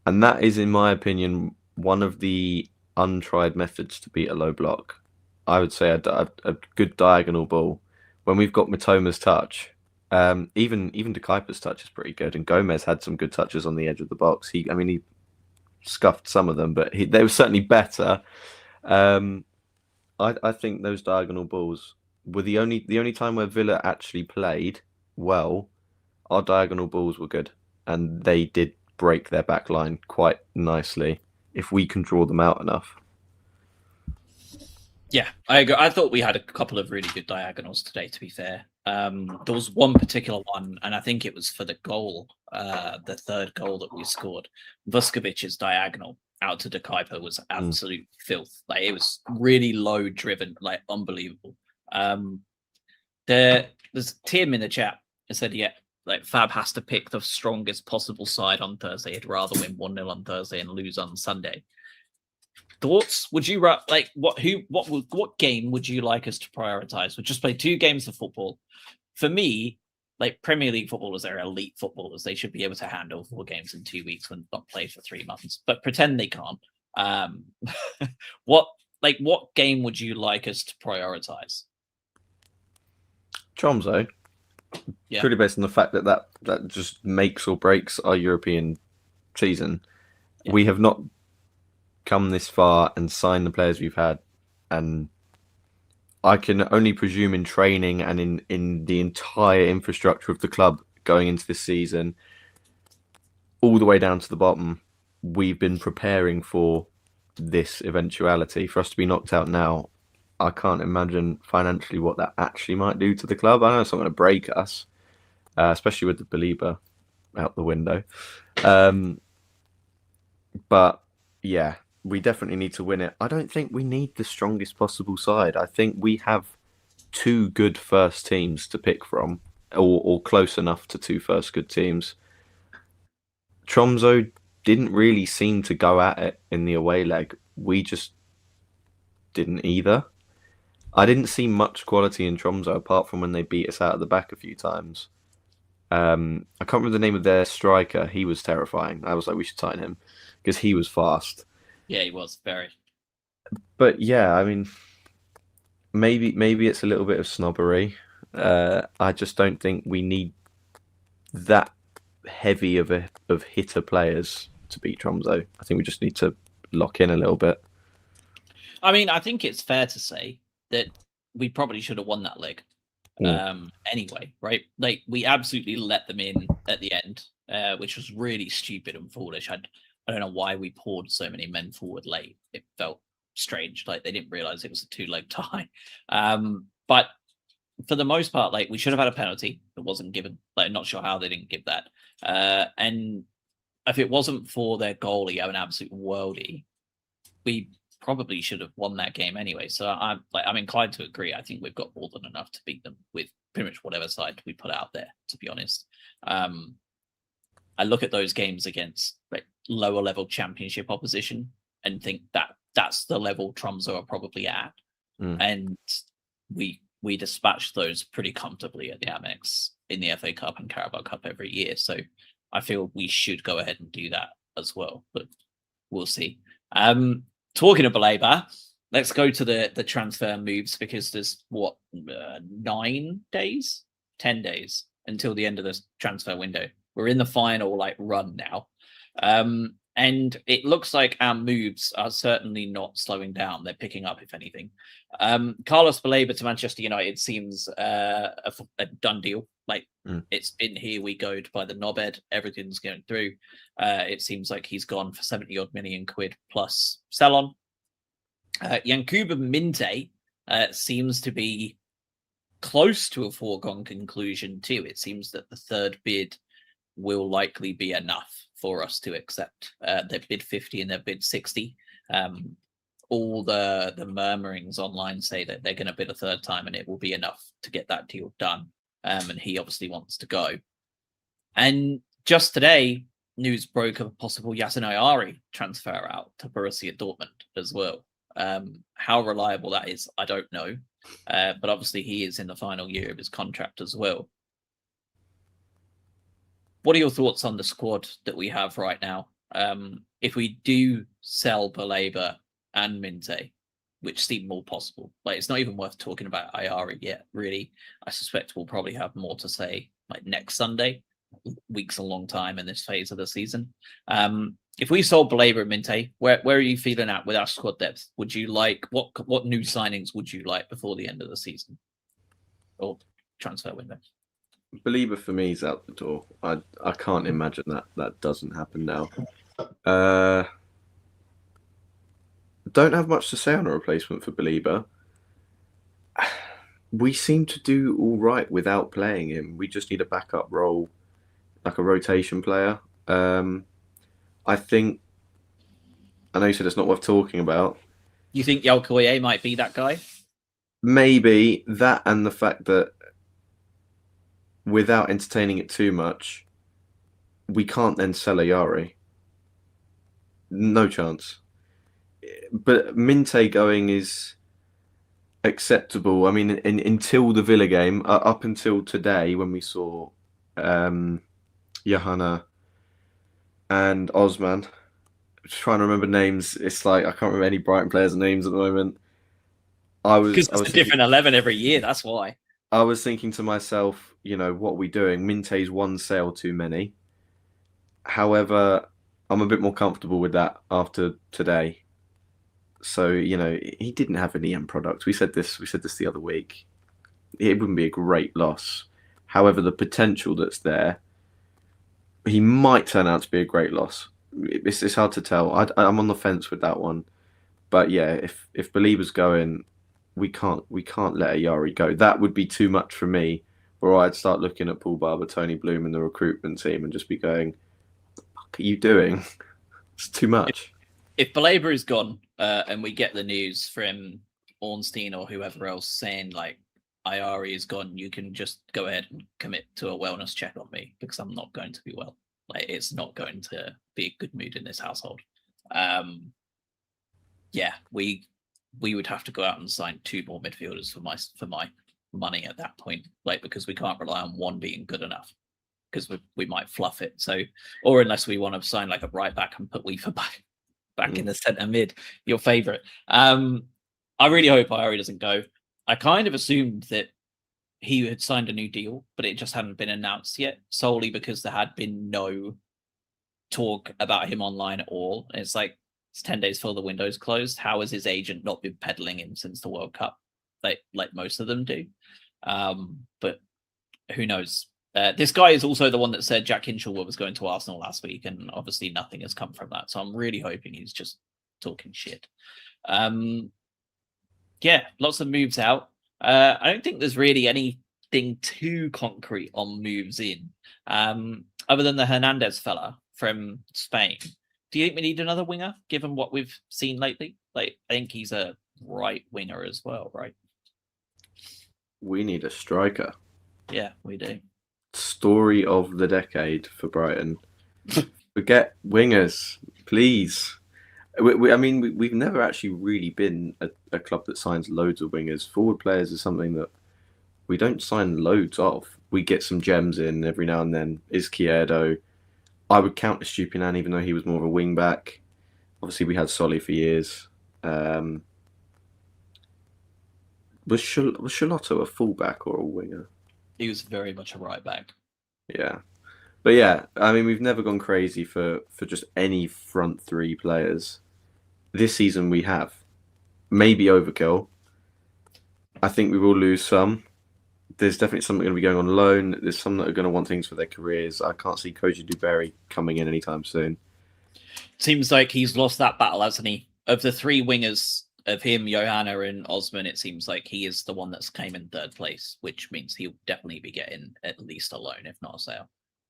And that is, in my opinion, one of the untried methods to beat a low block. I would say a good diagonal ball. When we've got Mitoma's touch, even De Kuyper's touch is pretty good, and Gomez had some good touches on the edge of the box. He scuffed some of them, but they were certainly better. I think those diagonal balls were the only time where Villa actually played well. Our diagonal balls were good, and they did break their back line quite nicely if we can draw them out enough. Yeah, I agree. I thought we had a couple of really good diagonals today, to be fair. There was one particular one, and I think it was for the goal, the third goal that we scored. Vuckovic's diagonal out to De Kuyper was absolute filth. Like, it was really low driven, like unbelievable. There's Tim in the chat that said, yeah, like Fab has to pick the strongest possible side on Thursday. He'd rather win 1-0 on Thursday and lose on Sunday. Thoughts? Would you like what game would you like us to prioritize? We'll just play 2 games of football. For me, like, Premier League footballers are elite footballers. They should be able to handle 4 games in 2 weeks when not played for 3 months. But pretend they can't. What game would you like us to prioritize? Tromso. Yeah. Purely based on the fact that just makes or breaks our European season. Yeah. We have not come this far and signed the players we've had, and I can only presume in training and in the entire infrastructure of the club going into this season, all the way down to the bottom, we've been preparing for this eventuality. For us to be knocked out now, I can't imagine financially what that actually might do to the club. I know it's not going to break us, especially with the Baleba out the window. But yeah, we definitely need to win it. I don't think we need the strongest possible side. I think we have 2 good first teams to pick from, or close enough to 2 first good teams. Tromso didn't really seem to go at it in the away leg. We just didn't either. I didn't see much quality in Tromso apart from when they beat us out of the back a few times. I can't remember the name of their striker. He was terrifying. I was like, we should sign him because he was fast. Yeah, he was very. But yeah, I mean, maybe it's a little bit of snobbery. I just don't think we need that heavy of hitter players to beat Tromso. I think we just need to lock in a little bit. I mean, I think it's fair to say that we probably should have won that leg. Anyway, right? Like we absolutely let them in at the end, which was really stupid and foolish. I don't know why we poured so many men forward late. It felt strange. Like they didn't realize it was a 2-leg tie. But for the most part, like we should have had a penalty that wasn't given. Like I'm not sure how they didn't give that. And if it wasn't for their goalie, an absolute worldie, we probably should have won that game anyway. So I'm inclined to agree. I think we've got more than enough to beat them with pretty much whatever side we put out there, to be honest. I look at those games against like lower level championship opposition and think that that's the level Tromso are probably at. And we dispatched those pretty comfortably at the Amex in the FA Cup and Carabao Cup every year. So I feel we should go ahead and do that as well, but we'll see. Talking of Baleba, let's go to the transfer moves because there's 9 days, 10 days until the end of the transfer window. We're in the final run now. And it looks like our moves are certainly not slowing down. They're picking up, if anything. Carlos Baleba to Manchester United seems a done deal. It's been here we go by the knobhead. Everything's going through. It seems like he's gone for 70-odd million quid plus sell-on. Yankuba Minteh seems to be close to a foregone conclusion too. It seems that the third bid will likely be enough for us to accept. They bid 50 and they bid 60. All the murmurings online say that they're going to bid a third time and it will be enough to get that deal done. And he obviously wants to go. And just today, news broke of a possible Yasin Ayari transfer out to Borussia Dortmund as well. How reliable that is, I don't know. But obviously he is in the final year of his contract as well. What are your thoughts on the squad that we have right now? If we do sell Baleba and Minteh, which seem more possible, it's not even worth talking about Ayari yet, really. I suspect we'll probably have more to say next Sunday. Week's a long time in this phase of the season. If we sold Baleba and Minteh, where are you feeling at with our squad depth? Would you like what new signings would you like before the end of the season or transfer window? Baleba for me is out the door. I can't imagine that doesn't happen now. Don't have much to say on a replacement for Baleba. We seem to do all right without playing him. We just need a backup role, like a rotation player. I know you said it's not worth talking about. You think Yelkoye might be that guy? Maybe that, and the fact that without entertaining it too much, we can't then sell Ayari. No chance. But Minteh going is acceptable. I mean, until the Villa game, up until today when we saw Johanna and Osman. I'm just trying to remember names. It's like I can't remember any Brighton players' names at the moment. Because it's a different 11 every year. That's why. I was thinking to myself, what are we doing? Minteh's one sale too many. However, I'm a bit more comfortable with that after today. So, he didn't have any end product. We said this the other week. It wouldn't be a great loss. However, the potential that's there, he might turn out to be a great loss. It's hard to tell. I'm on the fence with that one. But yeah, if Baleba's going, we can't let Ayari go. That would be too much for me, where I'd start looking at Paul Barber, Tony Bloom and the recruitment team and just be going, what the fuck are you doing? It's too much. If Baleba is gone and we get the news from Ornstein or whoever else saying Ayari is gone, you can just go ahead and commit to a wellness check on me because I'm not going to be well. Like, it's not going to be a good mood in this household. Yeah, we would have to go out and sign 2 more midfielders for my money at that point, like, because we can't rely on one being good enough, because we might fluff it. So, or unless we want to sign like a right back and put Weaver back in the centre mid, your favourite. I really hope Ayari doesn't go. I kind of assumed that he had signed a new deal, but it just hadn't been announced yet, solely because there had been no talk about him online at all. And it's like, it's 10 days before the window's closed. How has his agent not been peddling him since the World Cup? Like most of them do. But who knows? This guy is also the one that said Jack Hinshaw was going to Arsenal last week, and obviously nothing has come from that. So I'm really hoping he's just talking shit. Yeah, lots of moves out. I don't think there's really anything too concrete on moves in, other than the Hernandez fella from Spain. Do you think we need another winger, given what we've seen lately? Like, I think he's a right winger as well, right? We need a striker. Yeah, we do. Story of the decade for Brighton. Forget wingers, please. We've never actually really been a club that signs loads of wingers. Forward players is something that we don't sign loads of. We get some gems in every now and then. Izquierdo. I would count Estupiñán, even though he was more of a wing back. Obviously, we had Solly for years. Was Charlotto a fullback or a winger? He was very much a right back. Yeah. But yeah, I mean, we've never gone crazy for just any front 3 players. This season we have. Maybe overkill. I think we will lose some. There's definitely some that are going to be going on loan. There's some that are going to want things for their careers. I can't see Koji Duberry coming in anytime soon. Seems like he's lost that battle, hasn't he? Of the 3 wingers, of him, Johanna, and Osman, it seems like he is the one that's came in 3rd place, which means he'll definitely be getting at least a loan, if not a sale.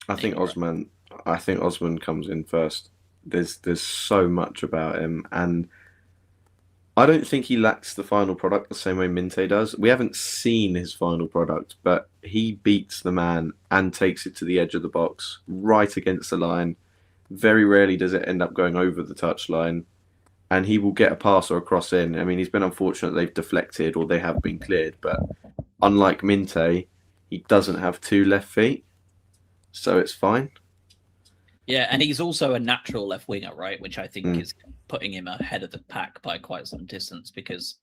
I think Osman comes in first. There's so much about him, and I don't think he lacks the final product the same way Minteh does. We haven't seen his final product, but he beats the man and takes it to the edge of the box, right against the line. Very rarely does it end up going over the touchline, and he will get a pass or a cross in. I mean, he's been unfortunate they've deflected or they have been cleared, but unlike Minteh, he doesn't have 2 left feet, so it's fine. Yeah, and he's also a natural left winger, right? Which I think is putting him ahead of the pack by quite some distance, because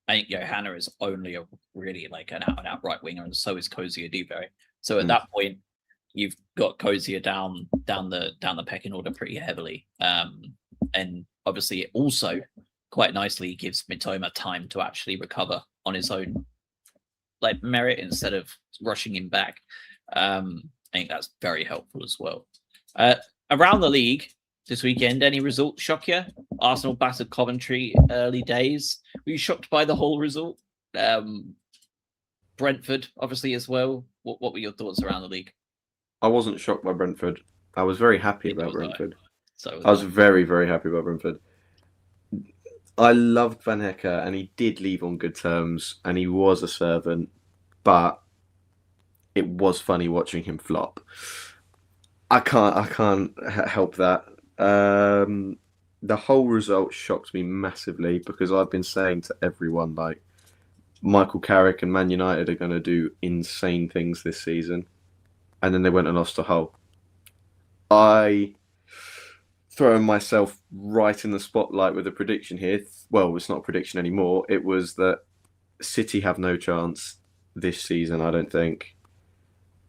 I think Johanna is only a really like an out right winger, and so is Cozier Duberry. So at that point, you've got Cozier down the pecking order pretty heavily, and obviously it also quite nicely gives Mitoma time to actually recover on his own like merit instead of rushing him back. I think that's very helpful as well. Around the league this weekend, any results shock you? Arsenal battered Coventry early days. Were you shocked by the whole result? Brentford, obviously, as well. What were your thoughts around the league? I wasn't shocked by Brentford. I was very happy about Brentford. I was very, very happy about Brentford. I loved Van Hecke, and he did leave on good terms, and he was a servant, but it was funny watching him flop. I can't help that. The whole result shocked me massively, because I've been saying to everyone, like, Michael Carrick and Man United are going to do insane things this season, and then they went and lost to Hull. I throwing myself right in the spotlight with a prediction here. Well, it's not a prediction anymore. It was that City have no chance this season, I don't think.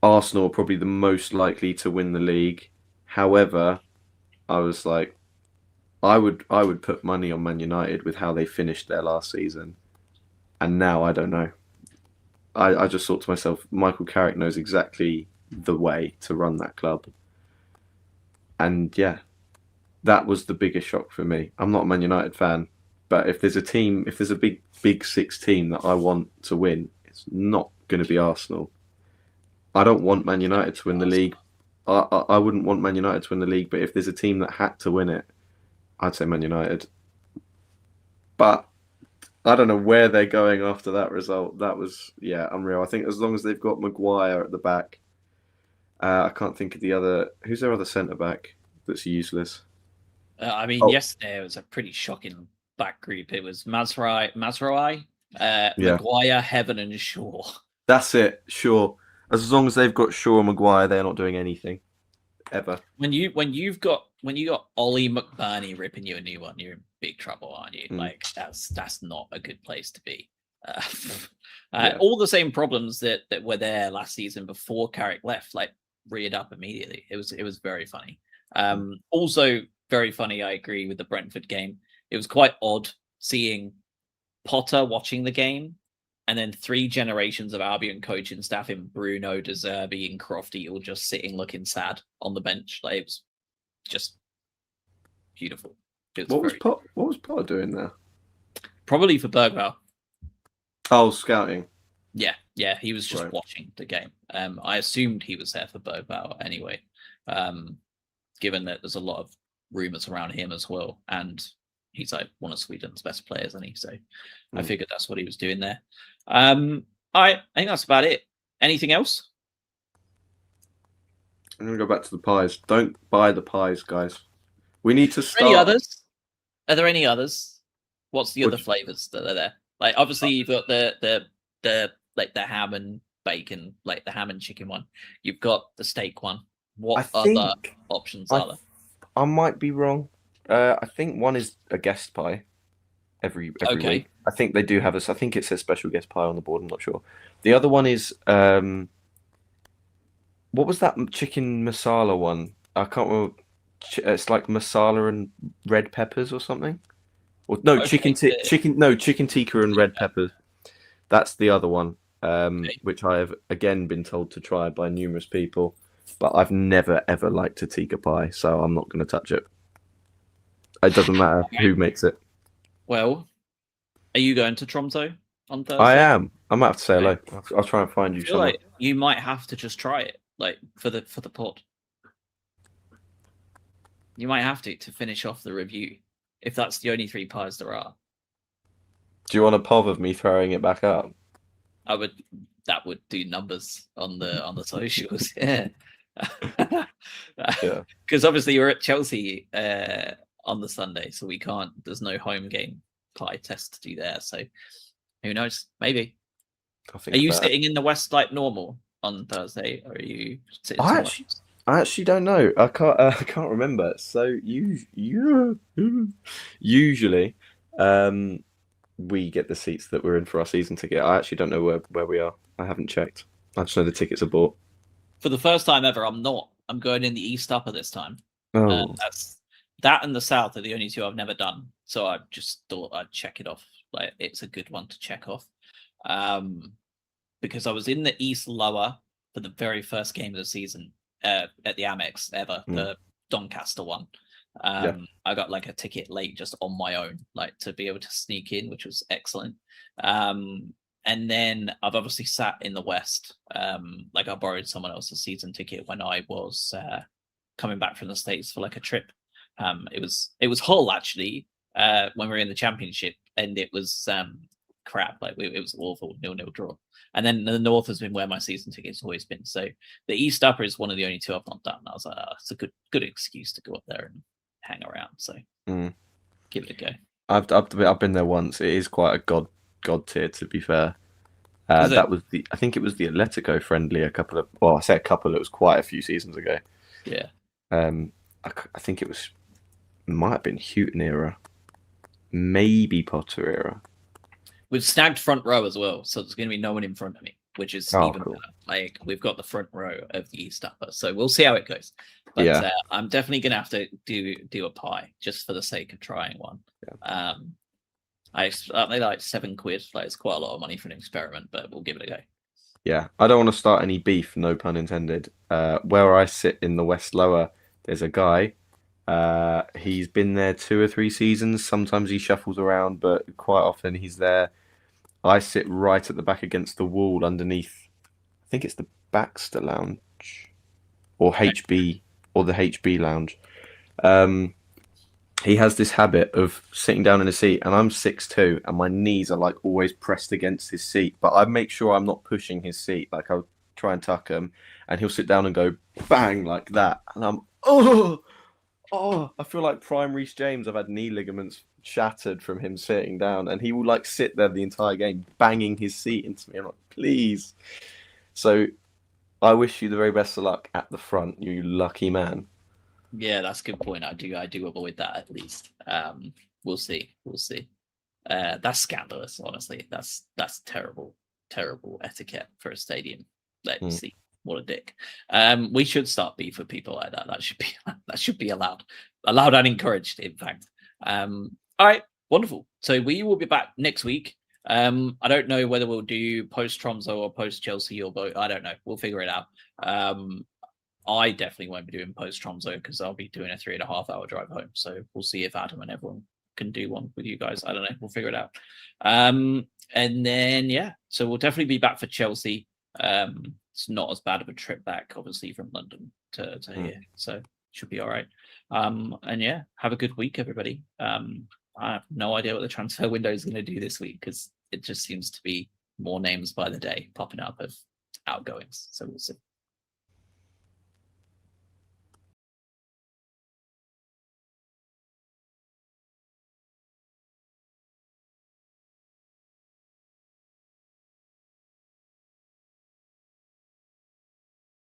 Arsenal are probably the most likely to win the league. However, I was like, I would put money on Man United with how they finished their last season. And now I don't know. I just thought to myself, Michael Carrick knows exactly the way to run that club. And yeah, that was the biggest shock for me. I'm not a Man United fan, but if there's a big 6 team that I want to win, it's not going to be Arsenal. I don't want Man United to win the league. I wouldn't want Man United to win the league, but if there's a team that had to win it, I'd say Man United. But I don't know where they're going after that result. That was, unreal. I think as long as they've got Maguire at the back, I can't think of the other. Who's their other centre back that's useless? I mean, Oh, yesterday it was a pretty shocking back group. It was Mazraoui, yeah, Maguire, Heaven, and Shaw. that's it. Sure, as long as they've got Shaw and Maguire, they're not doing anything ever. When you got Ollie McBurney ripping you a new one, you're in big trouble, aren't you? Mm. Like that's not a good place to be. Uh, Yeah. all the same problems that were there last season before Carrick left, like reared up immediately. It was very funny. Also very funny. I agree with the Brentford game. It was quite odd seeing Potter watching the game, and then 3 generations of Albion coaching staff in Bruno, De Zerbi, and Crofty all just sitting looking sad on the bench. Like, it was just beautiful. What was Potter doing there? Probably for Bergvall. Oh, scouting. Yeah, he was just Right. watching the game. I assumed he was there for Bergvall anyway, given that there's a lot of rumours around him as well, and he's like one of Sweden's best players, isn't he? So I figured that's what he was doing there. I think that's about it. Anything else? I'm gonna go back to the pies. Don't buy the pies, guys. We need to start. Any others? Are there any others? What's the What- other flavors that are there? Like, obviously you've got the like the ham and bacon, like the ham and chicken one. You've got the steak one. What I other think options I, are there? I might be wrong. I think one is a guest pie every Okay. week. I think they do have I think it says special guest pie on the board. I'm not sure. The other one is what was that chicken masala one? I can't remember. It's like masala and red peppers or something. Or no, Okay, chicken tikka and red peppers. That's the other one, which I have again been told to try by numerous people, but I've never ever liked a tikka pie, so I'm not going to touch it. It doesn't matter who makes it. Well, are you going to Tromso on Thursday? I am. I might have to say hello. I'll try and find you I feel somewhere. like you might have to just try it, like for the pod. You might have to finish off the review, if that's the only 3 pies there are. Do you want a pov of me throwing it back up? That would do numbers on the socials. Yeah. Yeah. Because obviously you're at Chelsea on the Sunday, so there's no home game pie test to do there. So who knows? Maybe. Are you sitting in the West like normal on Thursday, or are you sitting somewhere else? I actually don't know. I can't remember. So usually, we get the seats that we're in for our season ticket. I actually don't know where we are. I haven't checked. I just know the tickets are bought. For the first time ever, I'm not. I'm going in the East Upper this time. Oh, That and the South are the only 2 I've never done. So I just thought I'd check it off. Like, it's a good one to check off. Because I was in the East Lower for the very first game of the season at the Amex ever, the Doncaster one. I got like a ticket late just on my own, like to be able to sneak in, which was excellent. And then I've obviously sat in the West. Like, I borrowed someone else's season ticket when I was coming back from the States for like a trip. It was Hull actually when we were in the Championship, and it was crap. Like, it was awful, 0-0 draw. And then the North has been where my season ticket's always been. So the East Upper is one of the only 2 I've not done. I was like, it's a good excuse to go up there and hang around. So give it a go. I've been there once. It is quite a god tier, to be fair. That was I think it was the Atletico friendly I say a couple. It was quite a few seasons ago. Yeah. I think it might have been Houghton era, maybe Potter era. We've snagged front row as well, so there's going to be no one in front of me, which is even cool. better. Like, we've got the front row of the East Upper, so we'll see how it goes. But I'm definitely going to have to do a pie just for the sake of trying one. Yeah. They like £7. Like, it's quite a lot of money for an experiment, but we'll give it a go. Yeah, I don't want to start any beef, no pun intended. Where I sit in the West Lower, there's a guy. He's been there 2 or 3 seasons. Sometimes he shuffles around, but quite often he's there. I sit right at the back against the wall underneath. I think it's the Baxter Lounge or HB or the HB Lounge. He has this habit of sitting down in a seat, and I'm 6'2", and my knees are like always pressed against his seat. But I make sure I'm not pushing his seat. Like, I'll try and tuck him, and he'll sit down and go bang like that, and I'm I feel like prime Reece James. I've had knee ligaments shattered from him sitting down, and he will like sit there the entire game banging his seat into me. I'm like, please. So I wish you the very best of luck at the front, you lucky man. Yeah, that's a good point. I do avoid that at least. We'll see. That's scandalous, honestly. That's terrible etiquette for a stadium. Let's see. What a dick. We should start beef with people like that. That should be allowed and encouraged, in fact. All right, wonderful. So we will be back next week. I don't know whether we'll do post Tromso or post Chelsea or both. I don't know. We'll figure it out. I definitely won't be doing post Tromso because I'll be doing a 3.5 hour drive home. So we'll see if Adam and everyone can do one with you guys. I don't know. We'll figure it out. And then so we'll definitely be back for Chelsea. It's not as bad of a trip back, obviously, from London to here, so should be all right. And have a good week, everybody. I have no idea what the transfer window is going to do this week because it just seems to be more names by the day popping up of outgoings. So we'll see.